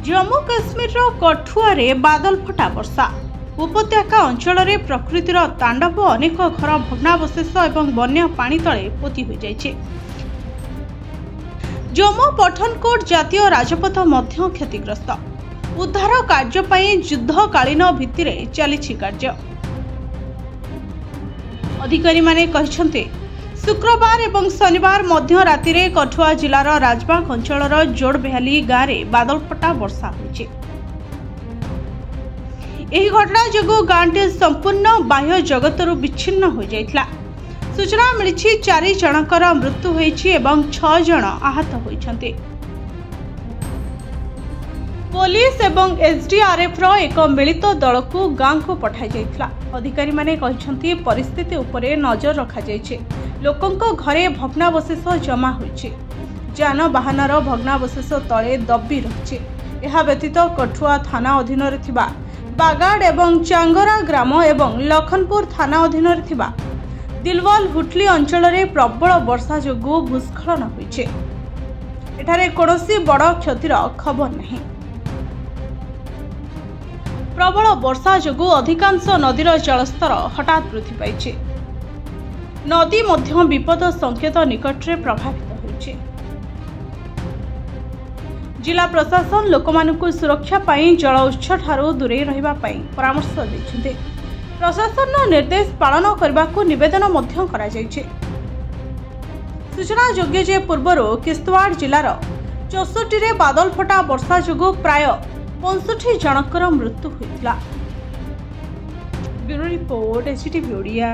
जम्मू काश्मीर कठुआ बादल फटा वर्षा उपत्यका अंचल प्रकृतिर तांडव अनेक घर भग्नावशेष और बन्या पानी तले पोती हो जाइछे। जम्मू पठानकोट जातीय राजपथ मध्य क्षतिग्रस्त। उद्धार कार्य पई युद्धकालीन भित्तिरे चलिछि कार्य। अधिकारी माने कहिसंते शुक्रवार एवं शनिवार मध्य राति रे कठुआ जिलार राजबाग अंचलर जोड़बेहाली गाँव में बादलफटा वर्षा होइछे। एही घटना जोगु गाँटी संपूर्ण बाह्य जगतरु विच्छिन्न हो जाइतला। सूचना मिली 4 जनकर मृत्यु होइछि एवं 6 जन आहत होइछन्ते। पुलिस एवं एसडीआरएफ रो एक मिलित दल को गाँव को पठाई जाइतला। अधिकारी माने कहिसंती परिस्थिति उपरे नजर रखा जाइछे। लोकंको घरे भग्नावशेष जमा होइछे। जानवाहनर भग्नावशेष तले दबी रहिछे। एहा व्यतीत कठुआ थाना अधीन रे थिबा बागाड़ एवं चांगरा ग्राम एवं लखनपुर थाना अधीन रे थिबा दिलवाल हुटली अंचल रे प्रबल वर्षा जोगु भूस्खलन होइछे। एठारे कोनोसी बड़ क्षतिर खबर नहीं। प्रबल वर्षा जोगु अधिकांश नदीर जलस्तर हठात वृद्धि पाइछे। नदी मध्य विपद संकेत निकट रे प्रभावित होइछे। जिला प्रशासन लोकमानकु सुरक्षा पाई जल उत्स ठारू दूरे रहिबा पाई परामर्श दैछन्ते। प्रशासन निर्देश पालन करबाकू निवेदन मध्य करा जाइछे। सूचना योग्य जे पूर्वरो किश्तवाड़ जिलार 64 रे बादल फटा वर्षा जोगु प्राय 65 जनकर मृत्यु होइतला। Bureau report STV Odia.